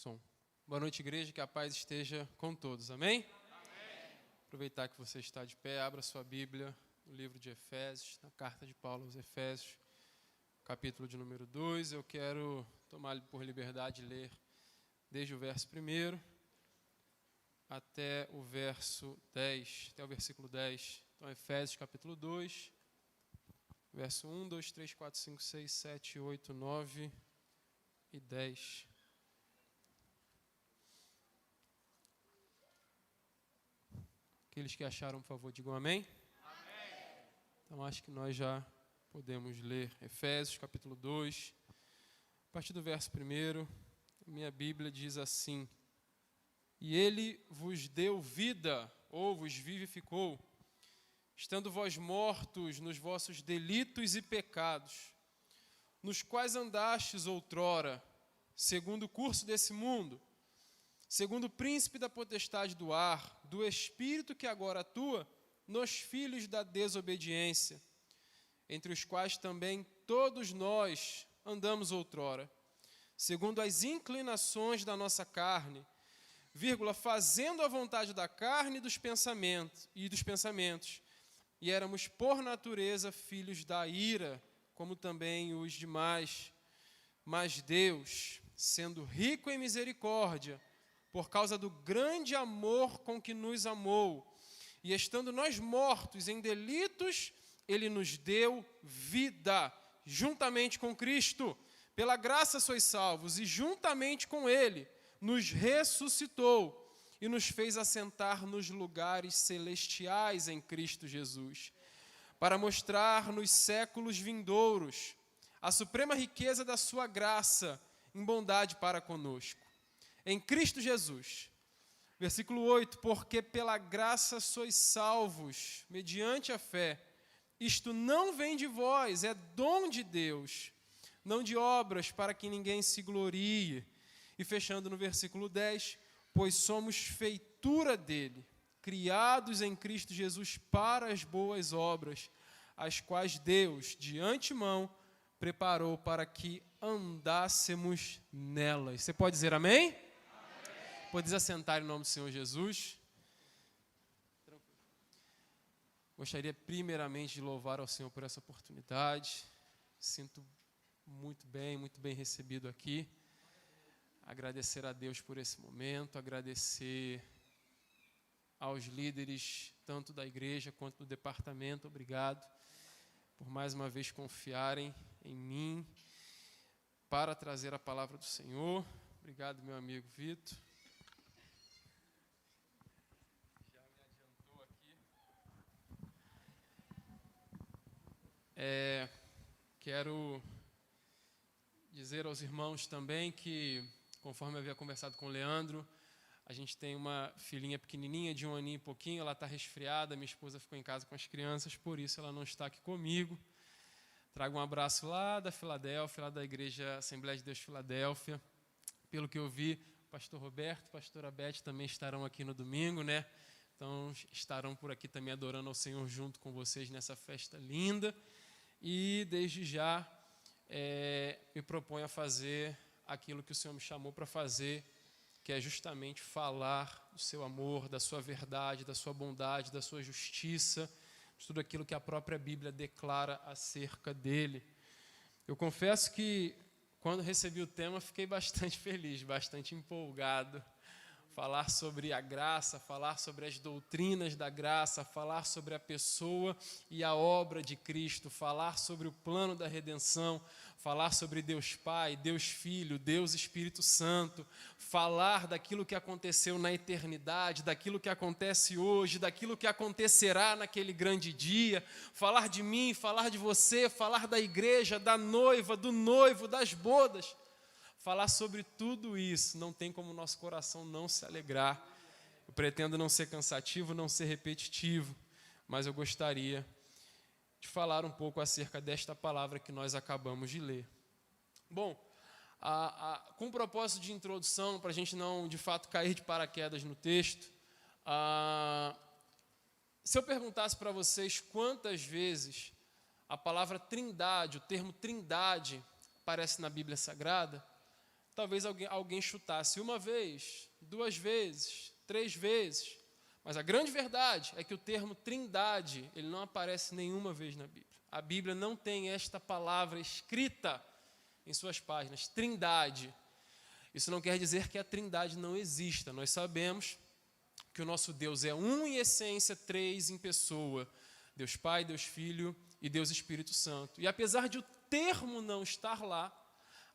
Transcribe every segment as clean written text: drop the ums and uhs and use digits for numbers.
som. Boa noite, igreja, que a paz esteja com todos, amém? Amém. Aproveitar que você está de pé, abra sua Bíblia no livro de Efésios, na carta de Paulo aos Efésios, capítulo de número 2. Eu quero tomar por liberdade de ler desde o verso 1 até o verso 10, até o versículo 10. Então, Efésios, capítulo 2, verso 1, 2, 3, 4, 5, 6, 7, 8, 9 e 10. Aqueles que acharam, por favor, digam amém. Amém. Então, acho que nós já podemos ler Efésios, capítulo 2, a partir do verso 1. Minha Bíblia diz assim: E ele vos deu vida, ou vos vivificou, estando vós mortos nos vossos delitos e pecados, nos quais andastes outrora, segundo o curso desse mundo, segundo o príncipe da potestade do ar, do espírito que agora atua nos filhos da desobediência, entre os quais também todos nós andamos outrora, segundo as inclinações da nossa carne, fazendo a vontade da carne e dos pensamentos, e éramos por natureza filhos da ira, como também os demais. Mas Deus, sendo rico em misericórdia, por causa do grande amor com que nos amou, e estando nós mortos em delitos, Ele nos deu vida, juntamente com Cristo. Pela graça sois salvos, e juntamente com Ele nos ressuscitou e nos fez assentar nos lugares celestiais em Cristo Jesus, para mostrar nos séculos vindouros a suprema riqueza da sua graça em bondade para conosco. Em Cristo Jesus. Versículo 8, porque pela graça sois salvos, mediante a fé. Isto não vem de vós, é dom de Deus, não de obras, para que ninguém se glorie. E fechando no versículo 10, pois somos feitura dele, criados em Cristo Jesus para as boas obras, as quais Deus, de antemão, preparou para que andássemos nelas. Você pode dizer amém? Amém. Pode assentar em nome do Senhor Jesus. Gostaria primeiramente de louvar ao Senhor por essa oportunidade. Sinto muito bem recebido aqui. Agradecer a Deus por esse momento, agradecer aos líderes, tanto da igreja quanto do departamento, obrigado por mais uma vez confiarem em mim para trazer a palavra do Senhor. Obrigado, meu amigo Vitor. Já me adiantou aqui. Quero dizer aos irmãos também que, conforme eu havia conversado com o Leandro, a gente tem uma filhinha pequenininha de 1 aninho e pouquinho, ela está resfriada, minha esposa ficou em casa com as crianças, por isso ela não está aqui comigo. Trago um abraço lá da Filadélfia, lá da Igreja Assembleia de Deus Filadélfia. Pelo que eu vi, o pastor Roberto, a pastora Beth também estarão aqui no domingo, né? Então estarão por aqui também adorando ao Senhor junto com vocês nessa festa linda. E desde já me proponho a fazer aquilo que o Senhor me chamou para fazer, que é justamente falar do seu amor, da sua verdade, da sua bondade, da sua justiça, de tudo aquilo que a própria Bíblia declara acerca dele. Eu confesso que, quando recebi o tema, fiquei bastante feliz, bastante empolgado. Falar sobre a graça, falar sobre as doutrinas da graça, falar sobre a pessoa e a obra de Cristo, falar sobre o plano da redenção, falar sobre Deus Pai, Deus Filho, Deus Espírito Santo, falar daquilo que aconteceu na eternidade, daquilo que acontece hoje, daquilo que acontecerá naquele grande dia, falar de mim, falar de você, falar da igreja, da noiva, do noivo, das bodas. Falar sobre tudo isso, não tem como o nosso coração não se alegrar. Eu pretendo não ser cansativo, não ser repetitivo, mas eu gostaria de falar um pouco acerca desta palavra que nós acabamos de ler. Bom, com o propósito de introdução, para a gente não, de fato, cair de paraquedas no texto, se eu perguntasse para vocês quantas vezes a palavra trindade, o termo trindade, aparece na Bíblia Sagrada, talvez alguém chutasse uma vez, 2 vezes, 3 vezes. Mas a grande verdade é que o termo trindade, ele não aparece nenhuma vez na Bíblia. A Bíblia não tem esta palavra escrita em suas páginas, trindade. Isso não quer dizer que a trindade não exista. Nós sabemos que o nosso Deus é um em essência, 3 em pessoa. Deus Pai, Deus Filho e Deus Espírito Santo. E apesar de o termo não estar lá,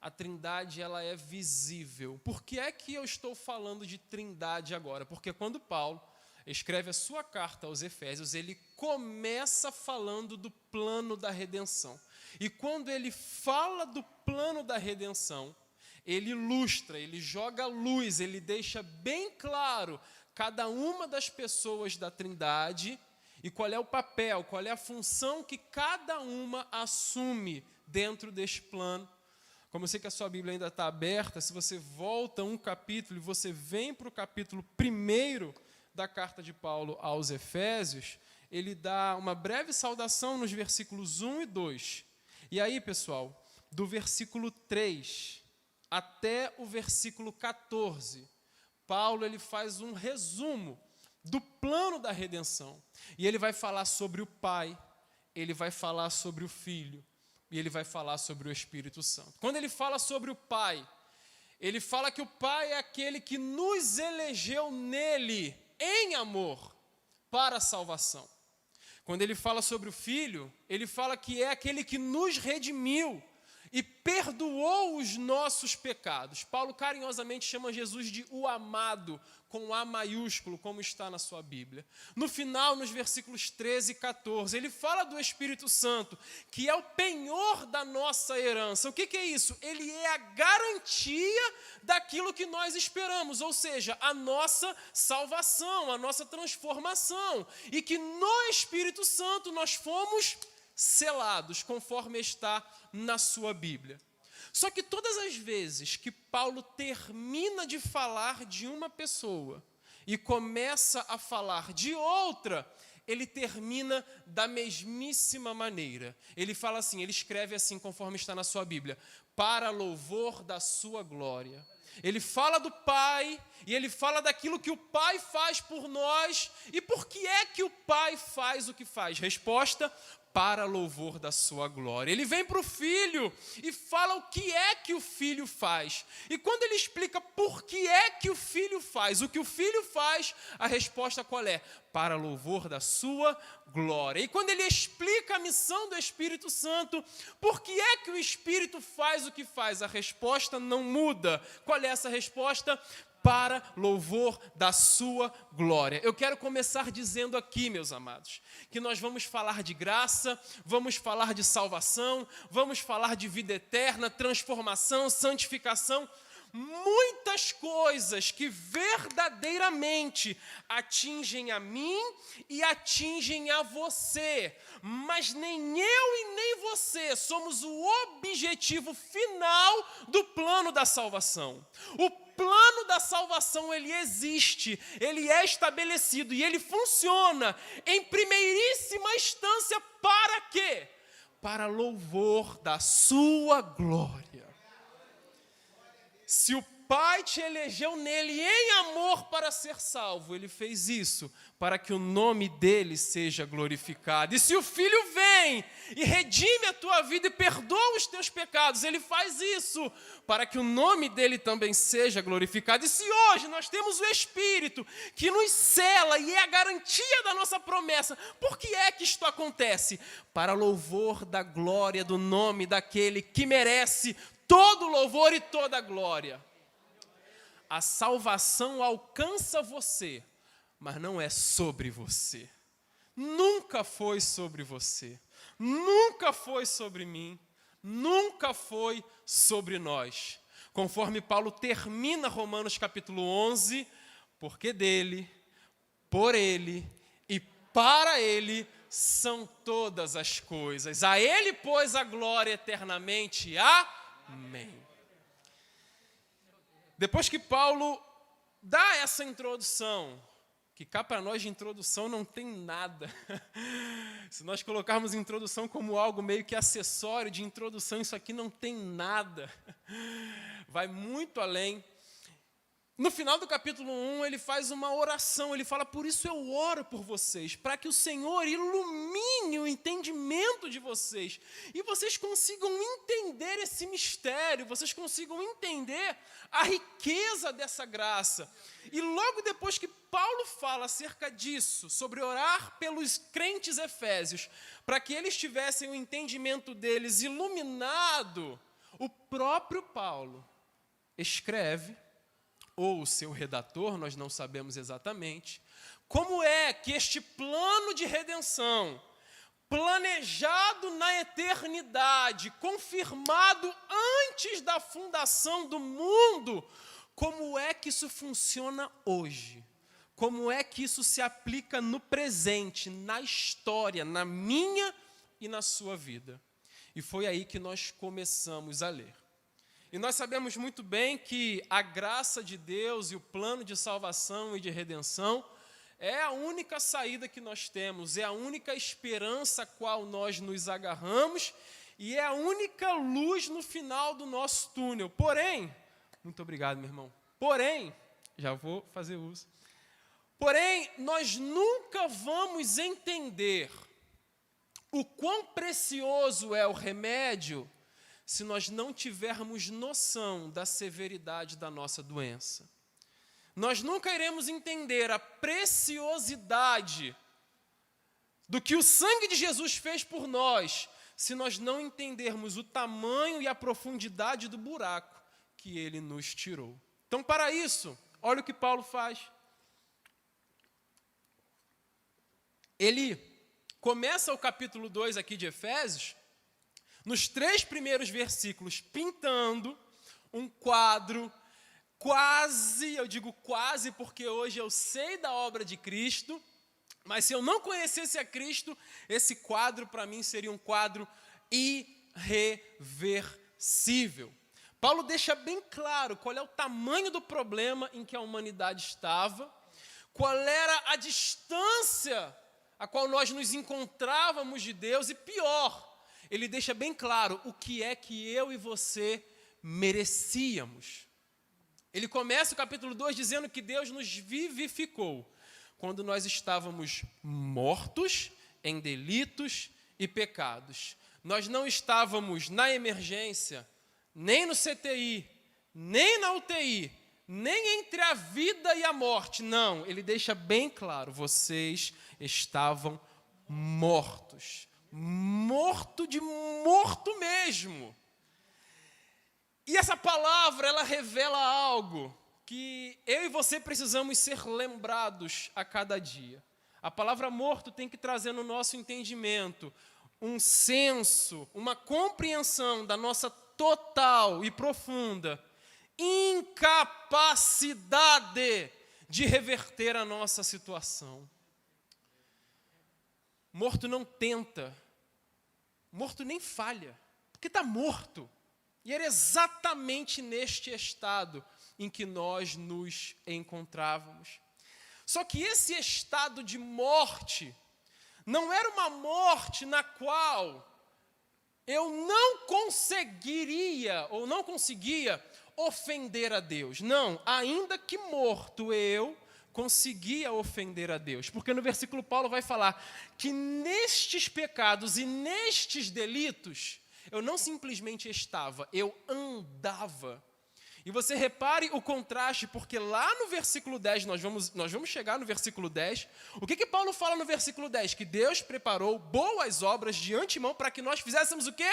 a trindade ela é visível. Por que é que eu estou falando de trindade agora? Porque quando Paulo escreve a sua carta aos Efésios, ele começa falando do plano da redenção. E quando ele fala do plano da redenção, ele ilustra, ele joga luz, ele deixa bem claro cada uma das pessoas da trindade e qual é o papel, qual é a função que cada uma assume dentro deste plano. Como eu sei que a sua Bíblia ainda está aberta, se você volta um capítulo e você vem para o capítulo 1 da carta de Paulo aos Efésios, ele dá uma breve saudação nos versículos 1 e 2. E aí, pessoal, do versículo 3 até o versículo 14, Paulo ele faz um resumo do plano da redenção. E ele vai falar sobre o Pai, ele vai falar sobre o Filho, e ele vai falar sobre o Espírito Santo. Quando ele fala sobre o Pai, ele fala que o Pai é aquele que nos elegeu nele, em amor, para a salvação. Quando ele fala sobre o Filho, ele fala que é aquele que nos redimiu e perdoou os nossos pecados. Paulo carinhosamente chama Jesus de o amado, com A maiúsculo, como está na sua Bíblia. No final, nos versículos 13 e 14, ele fala do Espírito Santo, que é o penhor da nossa herança. O que é isso? Ele é a garantia daquilo que nós esperamos, ou seja, a nossa salvação, a nossa transformação. E que no Espírito Santo nós fomos selados, conforme está na sua Bíblia. Só que todas as vezes que Paulo termina de falar de uma pessoa e começa a falar de outra, ele termina da mesmíssima maneira. Ele fala assim, ele escreve assim, conforme está na sua Bíblia, para louvor da sua glória. Ele fala do Pai e ele fala daquilo que o Pai faz por nós. E por que é que o Pai faz o que faz? Resposta: para louvor da sua glória. Ele vem para o Filho e fala o que é que o Filho faz. E quando ele explica por que é que o Filho faz, o que o Filho faz, a resposta qual é? Para louvor da sua glória. E quando ele explica a missão do Espírito Santo, por que é que o Espírito faz o que faz? A resposta não muda. Qual é essa resposta? Para louvor da sua glória. Eu quero começar dizendo aqui, meus amados, que nós vamos falar de graça, vamos falar de salvação, vamos falar de vida eterna, transformação, santificação, muitas coisas que verdadeiramente atingem a mim e atingem a você, mas nem eu e nem você somos o objetivo final do plano da salvação. O plano da salvação, ele existe, ele é estabelecido e ele funciona em primeiríssima instância para quê? Para louvor da sua glória. Se o Pai te elegeu nele em amor para ser salvo, ele fez isso para que o nome dele seja glorificado. E se o Filho vem e redime a tua vida e perdoa os teus pecados, ele faz isso para que o nome dele também seja glorificado. E se hoje nós temos o Espírito que nos sela e é a garantia da nossa promessa, por que é que isto acontece? Para louvor da glória do nome daquele que merece todo louvor e toda glória. A salvação alcança você, mas não é sobre você. Nunca foi sobre você. Nunca foi sobre mim. Nunca foi sobre nós. Conforme Paulo termina Romanos capítulo 11, porque dele, por ele e para ele são todas as coisas. A ele, pois, a glória eternamente. Amém. Depois que Paulo dá essa introdução, que cá para nós de introdução não tem nada. Se nós colocarmos introdução como algo meio que acessório de introdução, isso aqui não tem nada. vai muito além. No final do capítulo 1, ele faz uma oração, ele fala: por isso eu oro por vocês, para que o Senhor ilumine o entendimento de vocês, e vocês consigam entender esse mistério, vocês consigam entender a riqueza dessa graça. E logo depois que Paulo fala acerca disso, sobre orar pelos crentes efésios, para que eles tivessem o entendimento deles iluminado, o próprio Paulo escreve, ou o seu redator, nós não sabemos exatamente, como é que este plano de redenção, planejado na eternidade, confirmado antes da fundação do mundo, como é que isso funciona hoje? Como é que isso se aplica no presente, na história, na minha e na sua vida? E foi aí que nós começamos a ler. E nós sabemos muito bem que a graça de Deus e o plano de salvação e de redenção é a única saída que nós temos, é a única esperança a qual nós nos agarramos e é a única luz no final do nosso túnel. Porém, muito obrigado, meu irmão. Porém, já vou fazer uso. Porém, nós nunca vamos entender o quão precioso é o remédio se nós não tivermos noção da severidade da nossa doença. Nós nunca iremos entender a preciosidade do que o sangue de Jesus fez por nós, se nós não entendermos o tamanho e a profundidade do buraco que ele nos tirou. Então, para isso, olha o que Paulo faz. Ele começa o capítulo 2 aqui de Efésios, nos 3 primeiros versículos, pintando um quadro quase, eu digo quase porque hoje eu sei da obra de Cristo, mas se eu não conhecesse a Cristo, esse quadro para mim seria um quadro irreversível. Paulo deixa bem claro qual é o tamanho do problema em que a humanidade estava, qual era a distância a qual nós nos encontrávamos de Deus e pior, ele deixa bem claro o que é que eu e você merecíamos. Ele começa o capítulo 2 dizendo que Deus nos vivificou quando nós estávamos mortos em delitos e pecados. Nós não estávamos na emergência, nem no CTI, nem na UTI, nem entre a vida e a morte. Não, ele deixa bem claro, vocês estavam mortos. Morto de morto mesmo. E essa palavra, ela revela algo que eu e você precisamos ser lembrados a cada dia. A palavra morto tem que trazer no nosso entendimento um senso, uma compreensão da nossa total e profunda incapacidade de reverter a nossa situação. Morto não tenta, morto nem falha, porque está morto. E era exatamente neste estado em que nós nos encontrávamos. Só que esse estado de morte não era uma morte na qual eu não conseguiria ou não conseguia ofender a Deus. Não, ainda que morto eu conseguia ofender a Deus. Porque no versículo Paulo vai falar que nestes pecados e nestes delitos eu não simplesmente estava, eu andava. E você repare o contraste, porque lá no versículo 10, nós vamos chegar no versículo 10, o que Paulo fala no versículo 10? Que Deus preparou boas obras de antemão para que nós fizéssemos o quê?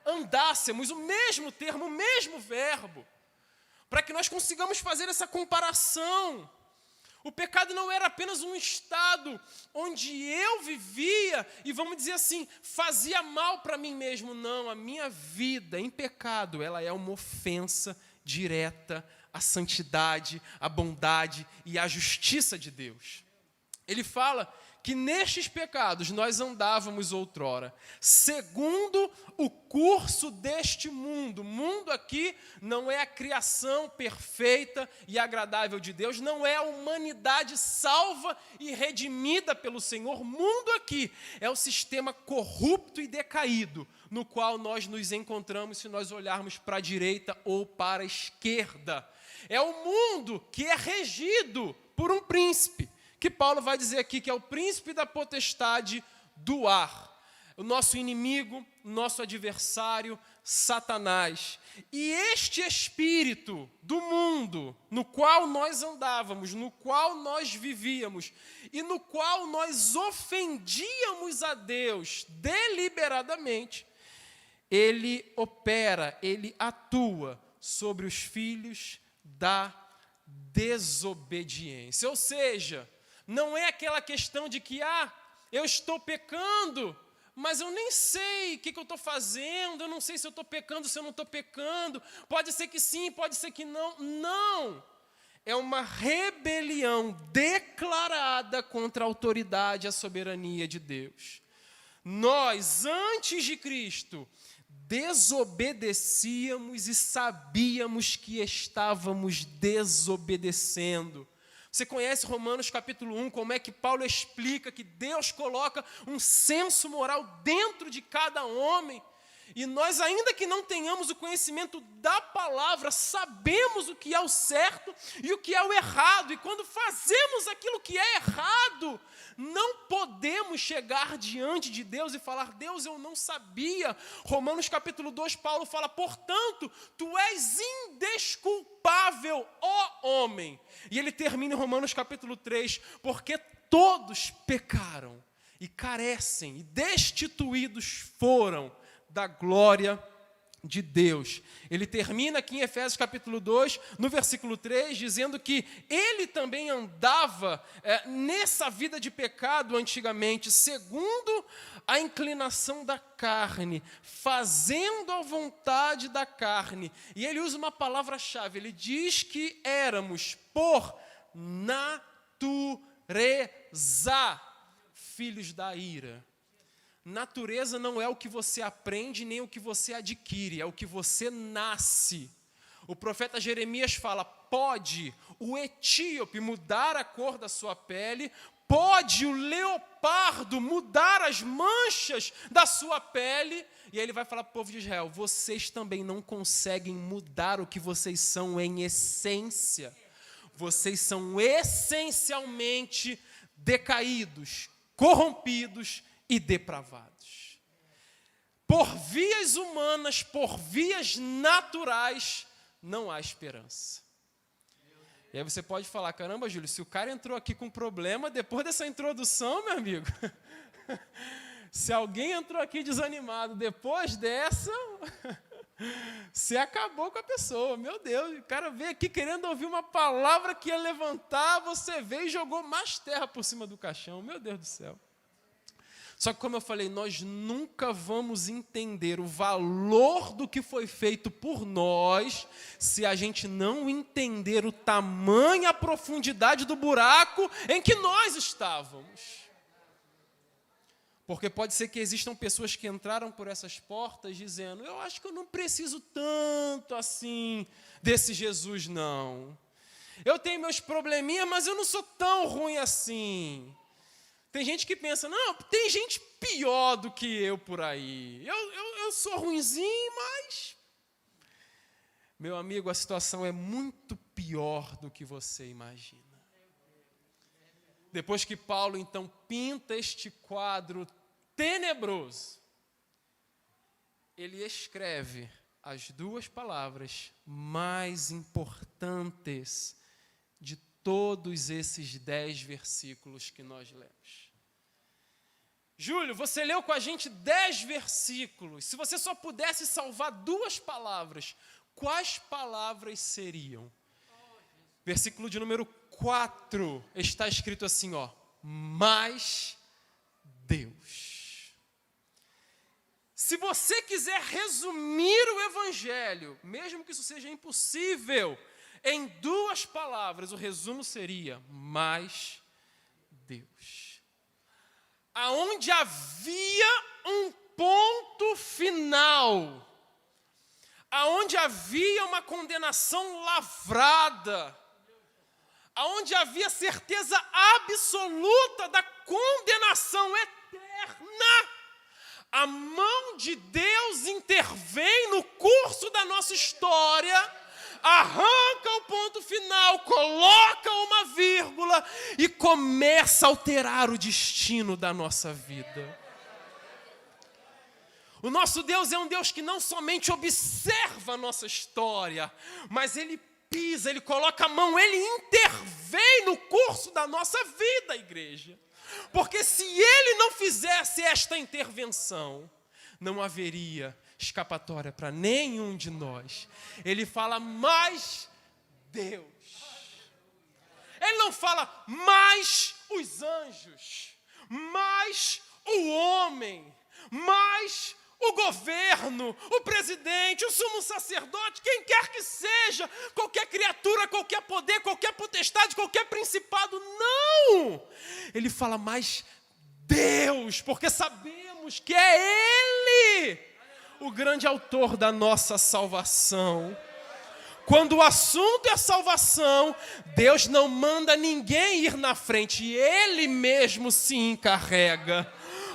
Andássemos, o mesmo termo, o mesmo verbo, para que nós consigamos fazer essa comparação. O pecado não era apenas um estado onde eu vivia e, vamos dizer assim, fazia mal para mim mesmo. Não, a minha vida em pecado, ela é uma ofensa direta à santidade, à bondade e à justiça de Deus. Ele fala que nestes pecados nós andávamos outrora, segundo o curso deste mundo. Mundo aqui não é a criação perfeita e agradável de Deus, não é a humanidade salva e redimida pelo Senhor. Mundo aqui é o sistema corrupto e decaído, no qual nós nos encontramos se nós olharmos para a direita ou para a esquerda. É o mundo que é regido por um príncipe, que Paulo vai dizer aqui que é o príncipe da potestade do ar, o nosso inimigo, nosso adversário, Satanás. E este espírito do mundo, no qual nós andávamos, no qual nós vivíamos, e no qual nós ofendíamos a Deus deliberadamente, ele opera, ele atua sobre os filhos da desobediência. Ou seja, não é aquela questão de que, eu estou pecando, mas eu nem sei o que eu estou fazendo, eu não sei se eu estou pecando, se eu não estou pecando, pode ser que sim, pode ser que não. Não! É uma rebelião declarada contra a autoridade e a soberania de Deus. Nós, antes de Cristo, desobedecíamos e sabíamos que estávamos desobedecendo. Você conhece Romanos capítulo 1, como é que Paulo explica que Deus coloca um senso moral dentro de cada homem, e nós, ainda que não tenhamos o conhecimento da palavra, sabemos o que é o certo e o que é o errado, e quando fazemos aquilo que é errado, não podemos chegar diante de Deus e falar: Deus, eu não sabia. Romanos capítulo 2, Paulo fala: portanto, tu és indesculpável, ó homem. E ele termina em Romanos capítulo 3, porque todos pecaram e carecem, e destituídos foram da glória de Deus. Ele termina aqui em Efésios capítulo 2, no versículo 3, dizendo que ele também andava nessa vida de pecado antigamente, segundo a inclinação da carne, fazendo a vontade da carne. E ele usa uma palavra-chave, ele diz que éramos por natureza filhos da ira. Natureza não é o que você aprende nem o que você adquire, é o que você nasce. O profeta Jeremias fala: pode o etíope mudar a cor da sua pele, pode o leopardo mudar as manchas da sua pele. E aí ele vai falar para o povo de Israel: vocês também não conseguem mudar o que vocês são em essência. Vocês são essencialmente decaídos, corrompidos e depravados. Por vias humanas, por vias naturais, não há esperança. E aí você pode falar: caramba, Júlio, se o cara entrou aqui com problema, depois dessa introdução, meu amigo, se alguém entrou aqui desanimado depois dessa, você acabou com a pessoa. Meu Deus, o cara veio aqui querendo ouvir uma palavra que ia levantar, você veio e jogou mais terra por cima do caixão. Meu Deus do céu. Só que, como eu falei, nós nunca vamos entender o valor do que foi feito por nós se a gente não entender o tamanho e a profundidade do buraco em que nós estávamos. Porque pode ser que existam pessoas que entraram por essas portas dizendo: eu acho que eu não preciso tanto assim desse Jesus, não. Eu tenho meus probleminhas, mas eu não sou tão ruim assim. Tem gente que pensa: não, tem gente pior do que eu por aí. Eu sou ruinzinho, mas... Meu amigo, a situação é muito pior do que você imagina. Depois que Paulo, então, pinta este quadro tenebroso, ele escreve as duas palavras mais importantes de todos esses 10 versículos que nós lemos. Júlio, você leu com a gente 10 versículos. Se você só pudesse salvar 2 palavras, quais palavras seriam? Versículo de número 4, está escrito assim, mas Deus. Se você quiser resumir o Evangelho, mesmo que isso seja impossível, em 2 palavras, o resumo seria: mas Deus. aonde havia um ponto final, aonde havia uma condenação lavrada, aonde havia certeza absoluta da condenação eterna, a mão de Deus intervém no curso da nossa história, arranca o ponto final, coloca uma vírgula e começa a alterar o destino da nossa vida. O nosso Deus é um Deus que não somente observa a nossa história, mas Ele pisa, Ele coloca a mão, Ele intervém no curso da nossa vida, igreja. Porque se Ele não fizesse esta intervenção, não haveria escapatória para nenhum de nós. Ele fala, mais Deus. Ele não fala, mais os anjos, mais o homem, mais o governo, o presidente, o sumo sacerdote, quem quer que seja, qualquer criatura, qualquer poder, qualquer potestade, qualquer principado, não! Ele fala, mas Deus, porque sabemos que é Ele o grande autor da nossa salvação. Quando o assunto é salvação, Deus não manda ninguém ir na frente, Ele mesmo se encarrega.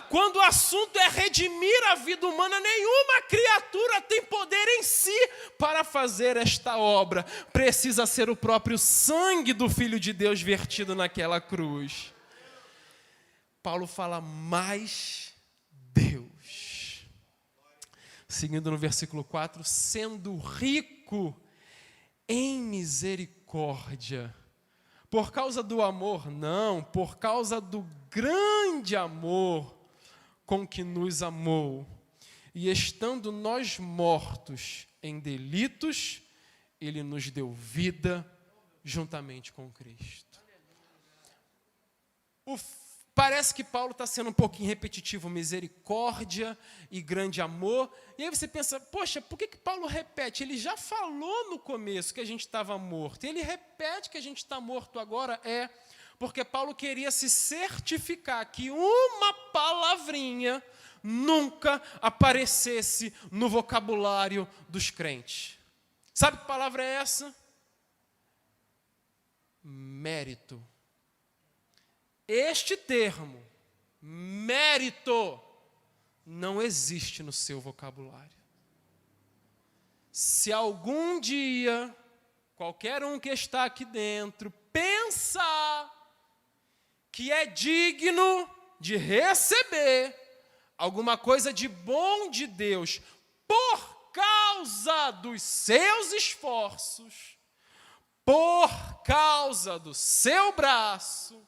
Quando o assunto é redimir a vida humana, nenhuma criatura tem poder em si para fazer esta obra. Precisa ser o próprio sangue do Filho de Deus vertido naquela cruz. Paulo fala, mais Deus. Seguindo no versículo 4, sendo rico em misericórdia. Por causa do amor, não, por causa do grande amor com que nos amou, e estando nós mortos em delitos, Ele nos deu vida juntamente com Cristo. Parece que Paulo está sendo um pouquinho repetitivo, misericórdia e grande amor, e aí você pensa, poxa, por que Paulo repete? Ele já falou no começo que a gente estava morto, e ele repete que a gente está morto agora, porque Paulo queria se certificar que uma palavrinha nunca aparecesse no vocabulário dos crentes. Sabe que palavra é essa? Mérito. Este termo, mérito, não existe no seu vocabulário. Se algum dia, qualquer um que está aqui dentro, pensar que é digno de receber alguma coisa de bom de Deus por causa dos seus esforços, por causa do seu braço,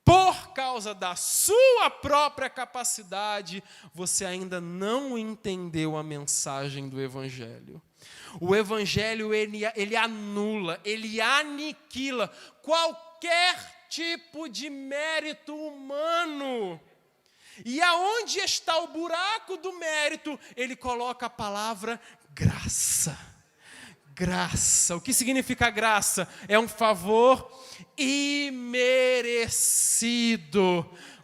por causa da sua própria capacidade, você ainda não entendeu a mensagem do Evangelho. O Evangelho, ele anula, ele aniquila qualquer tipo de mérito humano. E aonde está o buraco do mérito? Ele coloca a palavra graça. Graça. O que significa graça? É um favor imerecido.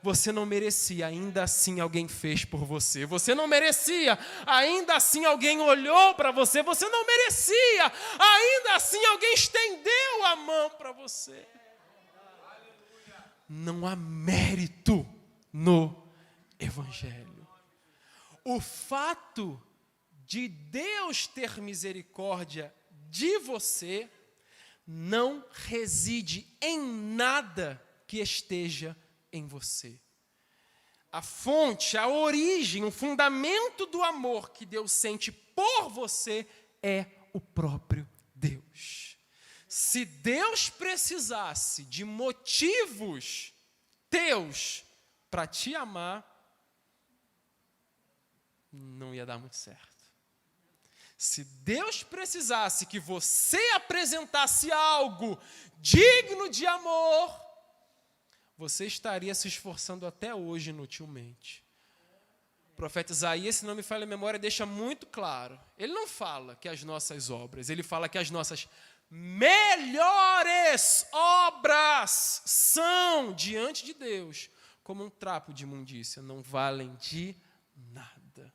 Você não merecia, ainda assim alguém fez por você. Você não merecia, ainda assim alguém olhou para você. Você não merecia, ainda assim alguém estendeu a mão para você. Não há mérito no Evangelho. O fato de Deus ter misericórdia de você não reside em nada que esteja em você. A fonte, a origem, o fundamento do amor que Deus sente por você é o próprio Deus. Se Deus precisasse de motivos teus para te amar, não ia dar muito certo. Se Deus precisasse que você apresentasse algo digno de amor, você estaria se esforçando até hoje inutilmente. O profeta Isaías, se não me falha a memória, deixa muito claro. Ele não fala que as nossas obras, ele fala que as nossas melhores obras são, diante de Deus, como um trapo de imundícia, não valem de nada.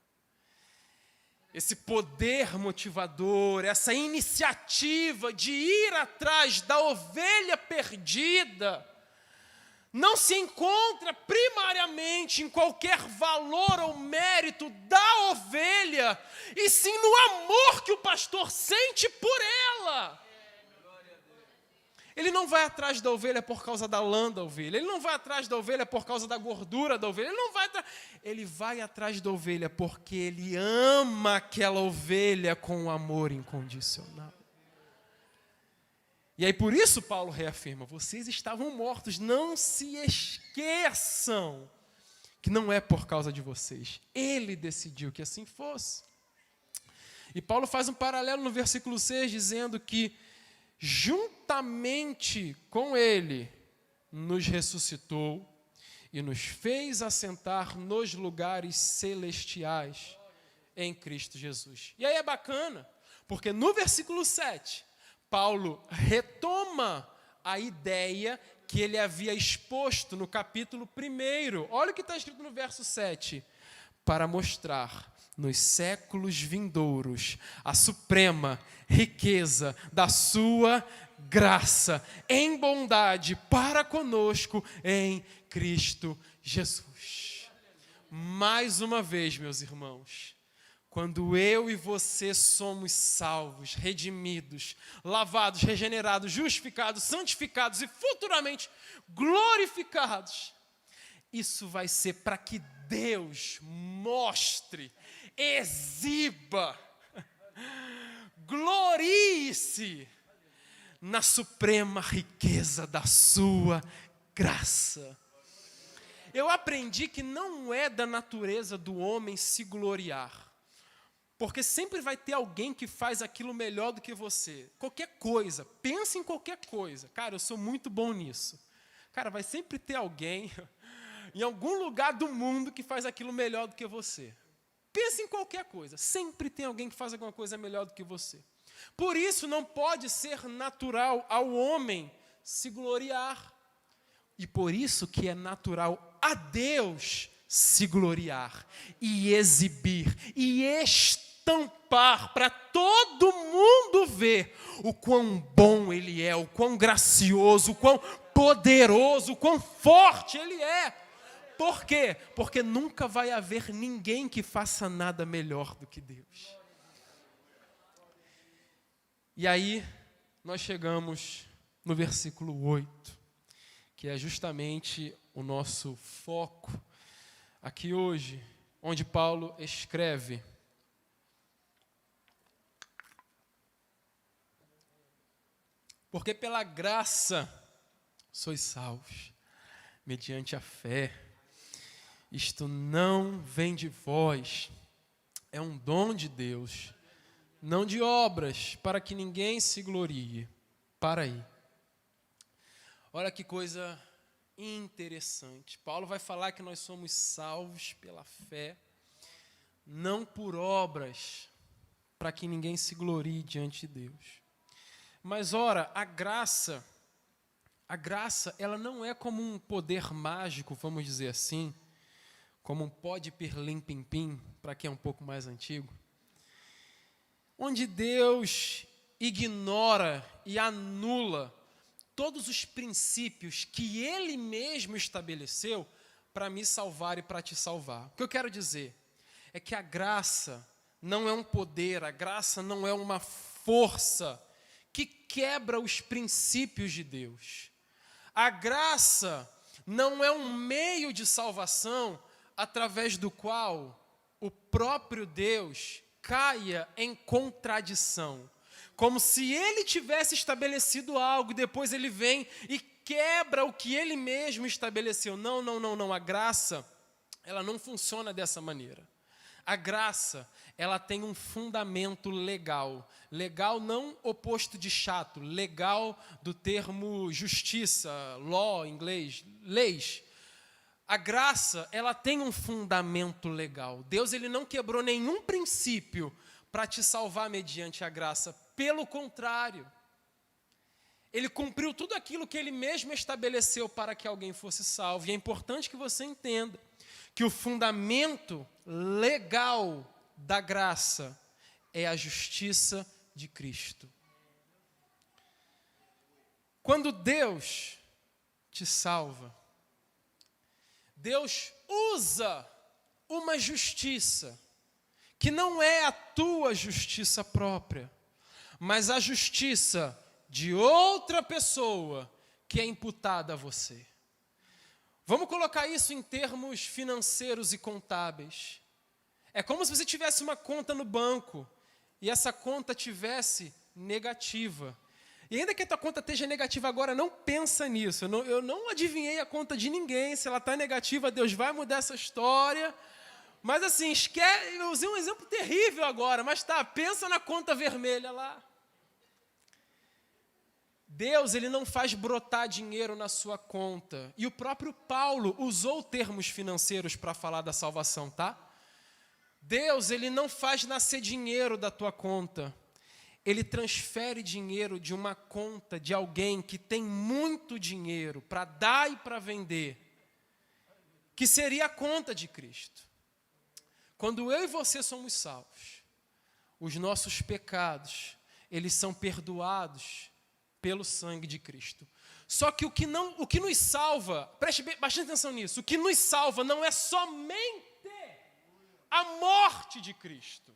Esse poder motivador, essa iniciativa de ir atrás da ovelha perdida, não se encontra primariamente em qualquer valor ou mérito da ovelha, e sim no amor que o pastor sente por ela. Ele não vai atrás da ovelha por causa da lã da ovelha, ele não vai atrás da ovelha por causa da gordura da ovelha, ele vai atrás da ovelha porque ele ama aquela ovelha com um amor incondicional. E aí por isso Paulo reafirma, vocês estavam mortos, não se esqueçam que não é por causa de vocês, ele decidiu que assim fosse. E Paulo faz um paralelo no versículo 6, dizendo que juntamente com ele nos ressuscitou e nos fez assentar nos lugares celestiais em Cristo Jesus. E aí é bacana, porque no versículo 7, Paulo retoma a ideia que ele havia exposto no capítulo 1. Olha o que está escrito no verso 7. Para mostrar nos séculos vindouros a suprema riqueza da sua graça em bondade para conosco em Cristo Jesus. Mais uma vez, meus irmãos, quando eu e você somos salvos, redimidos, lavados, regenerados, justificados, santificados e futuramente glorificados, isso vai ser para que Deus mostre, exiba, glorie-se na suprema riqueza da sua graça. Eu aprendi que não é da natureza do homem se gloriar, porque sempre vai ter alguém que faz aquilo melhor do que você. Qualquer coisa, pense em qualquer coisa. Cara, eu sou muito bom nisso. Cara, vai sempre ter alguém em algum lugar do mundo que faz aquilo melhor do que você. Pense em qualquer coisa, sempre tem alguém que faz alguma coisa melhor do que você. Por isso não pode ser natural ao homem se gloriar. E por isso que é natural a Deus se gloriar e exibir e estampar para todo mundo ver o quão bom Ele é, o quão gracioso, o quão poderoso, o quão forte Ele é. Por quê? Porque nunca vai haver ninguém que faça nada melhor do que Deus. E aí, nós chegamos no versículo 8, que é justamente o nosso foco aqui hoje, onde Paulo escreve: porque pela graça sois salvos, mediante a fé. Isto não vem de vós, é um dom de Deus, não de obras, para que ninguém se glorie. Para aí. Olha que coisa interessante. Paulo vai falar que nós somos salvos pela fé, não por obras, para que ninguém se glorie diante de Deus. Mas ora, a graça, ela não é como um poder mágico, vamos dizer assim, como um pó de pirlim-pim-pim, para quem é um pouco mais antigo, onde Deus ignora e anula todos os princípios que Ele mesmo estabeleceu para me salvar e para te salvar. O que eu quero dizer é que a graça não é um poder, a graça não é uma força que quebra os princípios de Deus. A graça não é um meio de salvação através do qual o próprio Deus caia em contradição. Como se Ele tivesse estabelecido algo e depois Ele vem e quebra o que Ele mesmo estabeleceu. Não. A graça, ela não funciona dessa maneira. A graça, ela tem um fundamento legal. Legal não oposto de chato. Legal do termo justiça, law em inglês, leis. A graça, ela tem um fundamento legal. Deus, Ele não quebrou nenhum princípio para te salvar mediante a graça. Pelo contrário, ele cumpriu tudo aquilo que ele mesmo estabeleceu para que alguém fosse salvo. E é importante que você entenda que o fundamento legal da graça é a justiça de Cristo. Quando Deus te salva, Deus usa uma justiça que não é a tua justiça própria, mas a justiça de outra pessoa que é imputada a você. Vamos colocar isso em termos financeiros e contábeis. É como se você tivesse uma conta no banco e essa conta tivesse negativa. E ainda que a tua conta esteja negativa agora, não pensa nisso. Eu não adivinhei a conta de ninguém. Se ela está negativa, Deus vai mudar essa história. Mas assim, eu usei um exemplo terrível agora, mas pensa na conta vermelha lá. Deus, ele não faz brotar dinheiro na sua conta. E o próprio Paulo usou termos financeiros para falar da salvação, tá? Deus, ele não faz nascer dinheiro da tua conta. Ele transfere dinheiro de uma conta de alguém que tem muito dinheiro para dar e para vender, que seria a conta de Cristo. Quando eu e você somos salvos, os nossos pecados, eles são perdoados pelo sangue de Cristo. Só que o que nos salva, preste bastante atenção nisso, o que nos salva não é somente a morte de Cristo.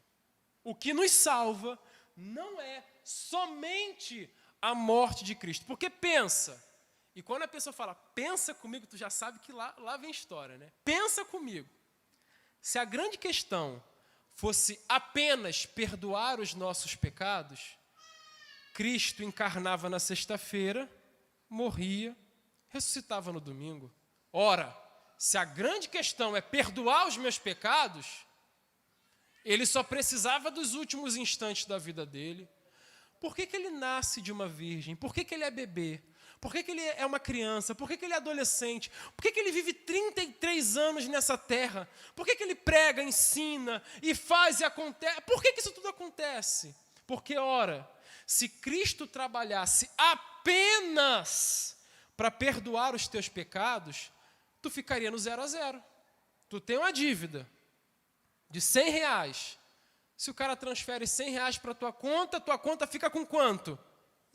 O que nos salva não é somente a morte de Cristo. Porque pensa, e quando a pessoa fala, pensa comigo, tu já sabe que lá vem história, né? Pensa comigo. Se a grande questão fosse apenas perdoar os nossos pecados, Cristo encarnava na sexta-feira, morria, ressuscitava no domingo. Ora, se a grande questão é perdoar os meus pecados, ele só precisava dos últimos instantes da vida dele. Por que ele nasce de uma virgem? Por que ele é bebê? Por que ele é uma criança? Por que ele é adolescente? Por que ele vive 33 anos nessa terra? Por que ele prega, ensina e faz e acontece? Por que isso tudo acontece? Porque, ora, se Cristo trabalhasse apenas para perdoar os teus pecados, tu ficaria no 0 a 0. Tu tem uma dívida de R$100. Se o cara transfere R$100 para tua conta fica com quanto?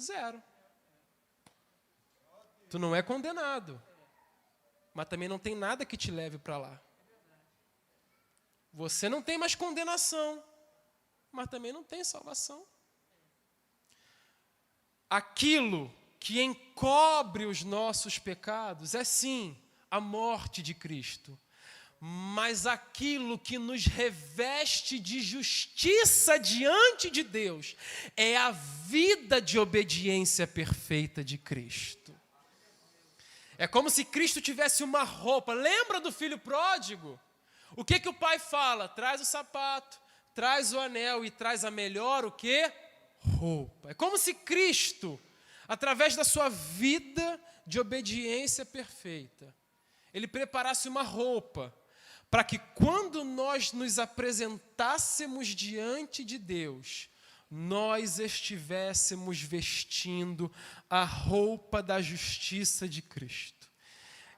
0. Tu não é condenado, mas também não tem nada que te leve para lá. Você não tem mais condenação, mas também não tem salvação. Aquilo que encobre os nossos pecados é sim a morte de Cristo, mas aquilo que nos reveste de justiça diante de Deus é a vida de obediência perfeita de Cristo. É como se Cristo tivesse uma roupa. Lembra do filho pródigo? O que o pai fala? Traz o sapato, traz o anel e traz a melhor o quê? Roupa. É como se Cristo, através da sua vida de obediência perfeita, ele preparasse uma roupa para que quando nós nos apresentássemos diante de Deus, nós estivéssemos vestindo a roupa da justiça de Cristo.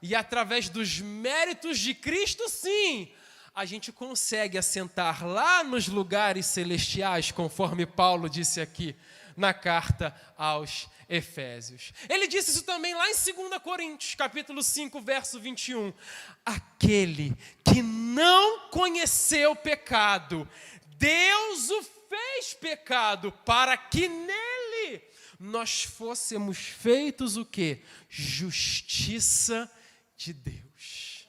E através dos méritos de Cristo, sim, a gente consegue assentar lá nos lugares celestiais, conforme Paulo disse aqui na carta aos Efésios. Ele disse isso também lá em 2 Coríntios, capítulo 5, verso 21. Aquele que não conheceu pecado, Deus o fez pecado para que nele nós fôssemos feitos o quê? Justiça de Deus.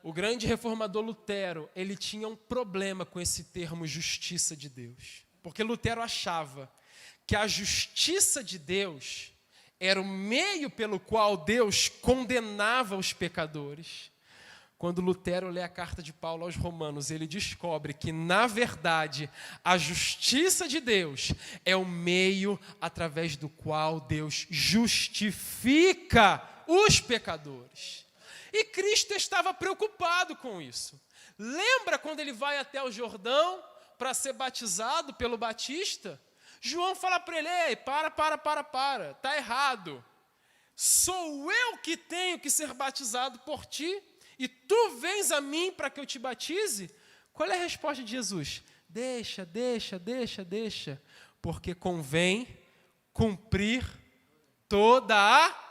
O grande reformador Lutero, ele tinha um problema com esse termo justiça de Deus. Porque Lutero achava que a justiça de Deus era o meio pelo qual Deus condenava os pecadores. Quando Lutero lê a carta de Paulo aos Romanos, ele descobre que, na verdade, a justiça de Deus é o meio através do qual Deus justifica os pecadores. E Cristo estava preocupado com isso. Lembra quando ele vai até o Jordão para ser batizado pelo Batista? João fala para ele, ei, para, está errado. Sou eu que tenho que ser batizado por ti, e tu vens a mim para que eu te batize? Qual é a resposta de Jesus? Deixa, porque convém cumprir toda a...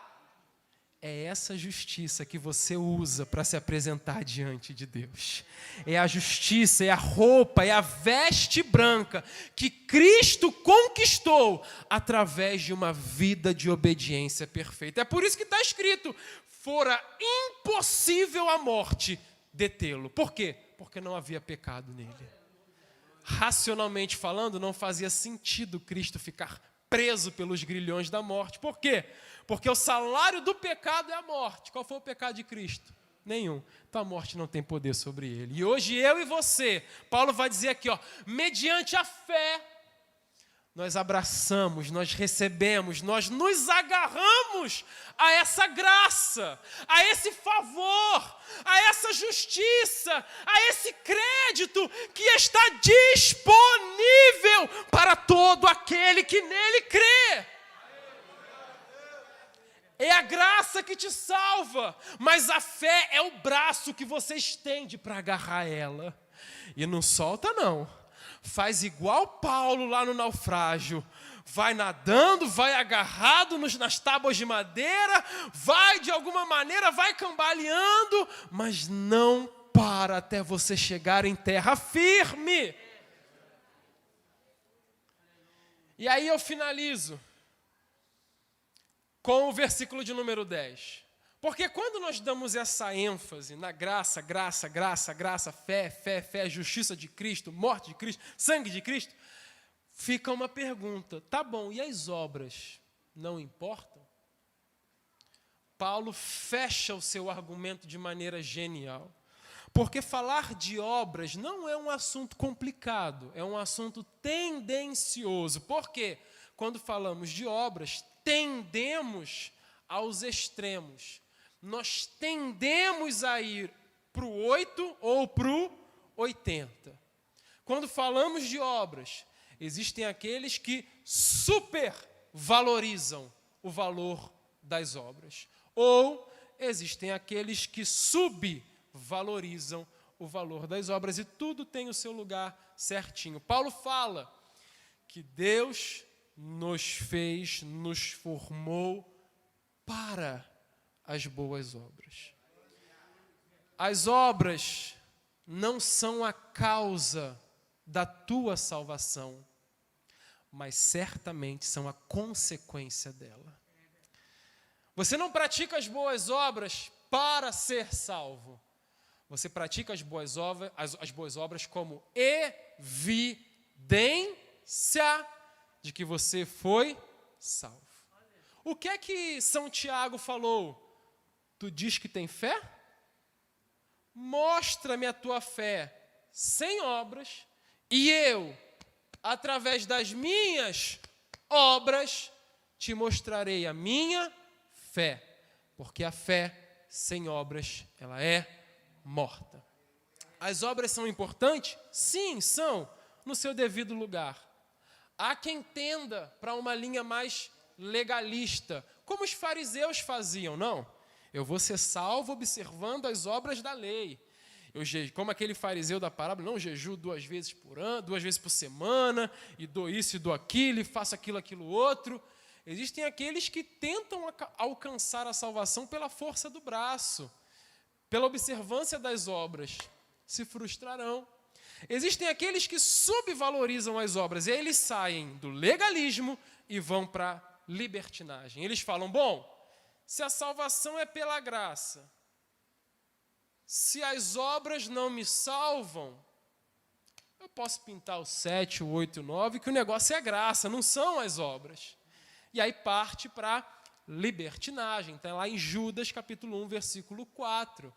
É essa justiça que você usa para se apresentar diante de Deus. É a justiça, é a roupa, é a veste branca que Cristo conquistou através de uma vida de obediência perfeita. É por isso que está escrito, fora impossível a morte detê-lo. Por quê? Porque não havia pecado nele. Racionalmente falando, não fazia sentido Cristo ficar preso pelos grilhões da morte. Por quê? Porque o salário do pecado é a morte. Qual foi o pecado de Cristo? Nenhum. Então a morte não tem poder sobre ele. E hoje eu e você, Paulo vai dizer aqui, mediante a fé, nós abraçamos, nós recebemos, nós nos agarramos a essa graça, a esse favor, a essa justiça, a esse crédito que está disponível para todo aquele que nele crê. É a graça que te salva, mas a fé é o braço que você estende para agarrar ela. E não solta não. Faz igual Paulo lá no naufrágio. Vai nadando, vai agarrado nas tábuas de madeira, vai de alguma maneira, vai cambaleando, mas não para até você chegar em terra firme. E aí eu finalizo com o versículo de número 10. Porque quando nós damos essa ênfase na graça, fé, justiça de Cristo, morte de Cristo, sangue de Cristo, fica uma pergunta, tá bom, e as obras não importam? Paulo fecha o seu argumento de maneira genial. Porque falar de obras não é um assunto complicado, é um assunto tendencioso. Por quê? Quando falamos de obras, tendemos aos extremos. Nós tendemos a ir para o 8 ou para o 80. Quando falamos de obras, existem aqueles que supervalorizam o valor das obras. Ou existem aqueles que subvalorizam o valor das obras. E tudo tem o seu lugar certinho. Paulo fala que Deus nos fez, nos formou para as boas obras. As obras não são a causa da tua salvação, mas certamente são a consequência dela. Você não pratica as boas obras para ser salvo. Você pratica as boas obras como evidência de que você foi salvo. O que é que São Tiago falou? Tu diz que tem fé? Mostra-me a tua fé sem obras, e eu, através das minhas obras, te mostrarei a minha fé. Porque a fé sem obras, ela é morta. As obras são importantes? Sim, são, no seu devido lugar. Há quem tenda para uma linha mais legalista, como os fariseus faziam, não? Eu vou ser salvo observando as obras da lei. Como aquele fariseu da parábola, não, jejuo 2 vezes por ano, 2 vezes por semana, e dou isso e dou aquilo, e faço aquilo outro. Existem aqueles que tentam alcançar a salvação pela força do braço, pela observância das obras. Se frustrarão. Existem aqueles que subvalorizam as obras, e aí eles saem do legalismo e vão para a libertinagem. Eles falam, bom, se a salvação é pela graça, se as obras não me salvam, eu posso pintar o 7, o 8 e o 9, que o negócio é graça, não são as obras. E aí parte para a libertinagem. Está lá em Judas, capítulo 1, versículo 4.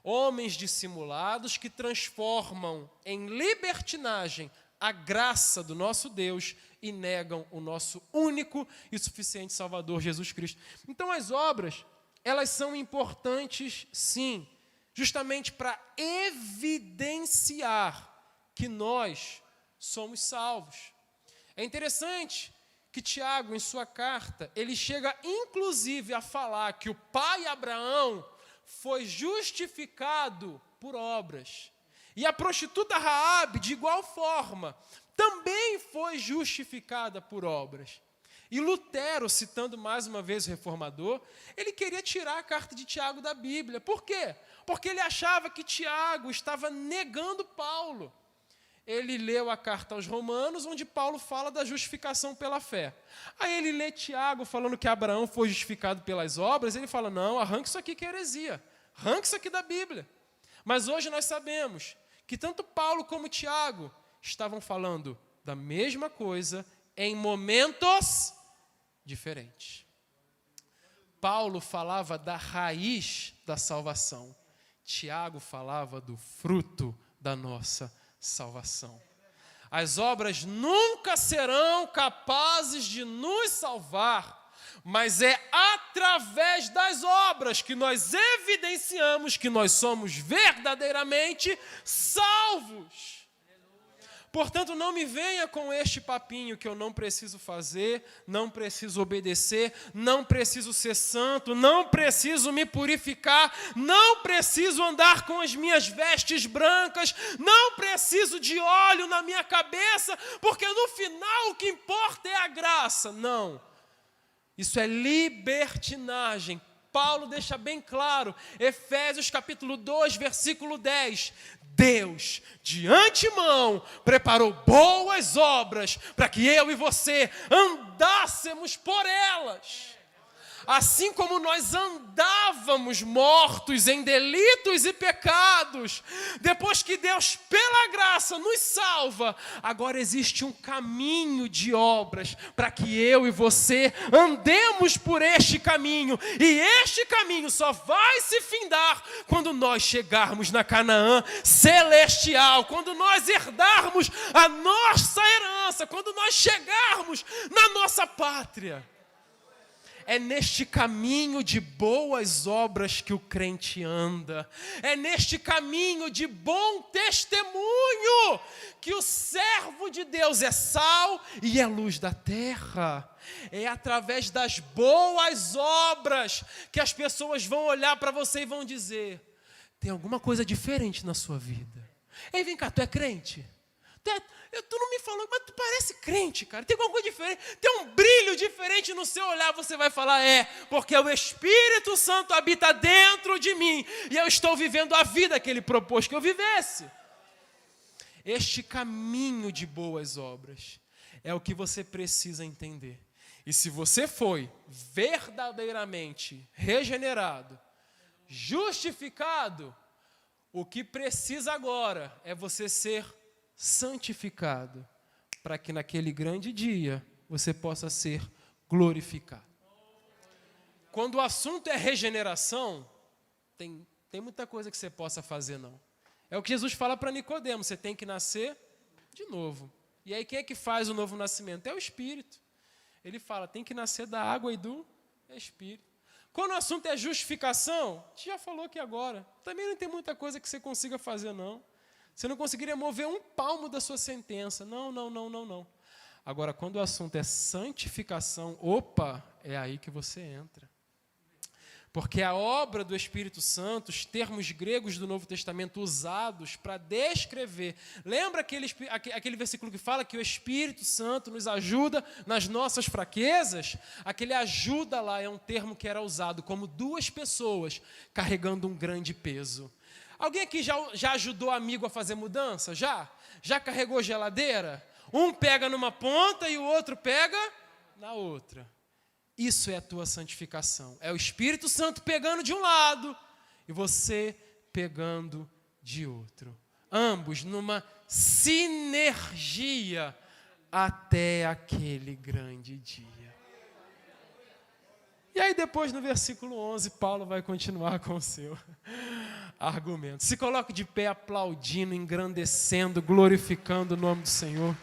Homens dissimulados que transformam em libertinagem a graça do nosso Deus e negam o nosso único e suficiente Salvador, Jesus Cristo. Então as obras, elas são importantes sim, justamente para evidenciar que nós somos salvos. É interessante que Tiago, em sua carta, ele chega inclusive a falar que o pai Abraão foi justificado por obras. E a prostituta Raabe, de igual forma, também foi justificada por obras. E Lutero, citando mais uma vez o reformador, ele queria tirar a carta de Tiago da Bíblia. Por quê? Porque ele achava que Tiago estava negando Paulo. Ele leu a carta aos Romanos, onde Paulo fala da justificação pela fé. Aí ele lê Tiago falando que Abraão foi justificado pelas obras, ele fala, não, arranca isso aqui que é heresia, arranca isso aqui da Bíblia. Mas hoje nós sabemos que tanto Paulo como Tiago estavam falando da mesma coisa em momentos diferentes. Paulo falava da raiz da salvação. Tiago falava do fruto da nossa salvação. As obras nunca serão capazes de nos salvar, mas é através das obras que nós evidenciamos que nós somos verdadeiramente salvos. Portanto, não me venha com este papinho que eu não preciso fazer, não preciso obedecer, não preciso ser santo, não preciso me purificar, não preciso andar com as minhas vestes brancas, não preciso de óleo na minha cabeça, porque no final o que importa é a graça. Não, isso é libertinagem. Paulo deixa bem claro, Efésios capítulo 2, versículo 10, Deus, de antemão, preparou boas obras para que eu e você andássemos por elas. Assim como nós andávamos mortos em delitos e pecados, depois que Deus, pela graça, nos salva, agora existe um caminho de obras para que eu e você andemos por este caminho. E este caminho só vai se findar quando nós chegarmos na Canaã celestial, quando nós herdarmos a nossa herança, quando nós chegarmos na nossa pátria. É neste caminho de boas obras que o crente anda. É neste caminho de bom testemunho que o servo de Deus é sal e é luz da terra. É através das boas obras que as pessoas vão olhar para você e vão dizer, tem alguma coisa diferente na sua vida. Ei, vem cá, tu é crente? Tu não me falou, mas tu parece crente, cara. Tem alguma coisa diferente, tem um brilho diferente no seu olhar. Você vai falar, porque o Espírito Santo habita dentro de mim e eu estou vivendo a vida que Ele propôs que eu vivesse. Este caminho de boas obras é o que você precisa entender. E se você foi verdadeiramente regenerado, justificado, o que precisa agora é você ser santificado, para que naquele grande dia você possa ser glorificado. Quando o assunto é regeneração, tem muita coisa que você possa fazer, não. É o que Jesus fala para Nicodemo, você tem que nascer de novo. E aí quem é que faz o novo nascimento? É o Espírito. Ele fala, tem que nascer da água e do Espírito. Quando o assunto é justificação, a gente já falou aqui agora, também não tem muita coisa que você consiga fazer, não. Você não conseguiria mover um palmo da sua sentença. Não. Agora, quando o assunto é santificação, é aí que você entra. Porque a obra do Espírito Santo, os termos gregos do Novo Testamento usados para descrever. Lembra aquele versículo que fala que o Espírito Santo nos ajuda nas nossas fraquezas? Aquele ajuda lá é um termo que era usado como duas pessoas carregando um grande peso. Alguém aqui já ajudou amigo a fazer mudança? Já carregou geladeira? Um pega numa ponta e o outro pega na outra. Isso é a tua santificação. É o Espírito Santo pegando de um lado e você pegando de outro. Ambos numa sinergia até aquele grande dia. E aí depois no versículo 11, Paulo vai continuar com o seu argumento. Se coloque de pé aplaudindo, engrandecendo, glorificando o nome do Senhor.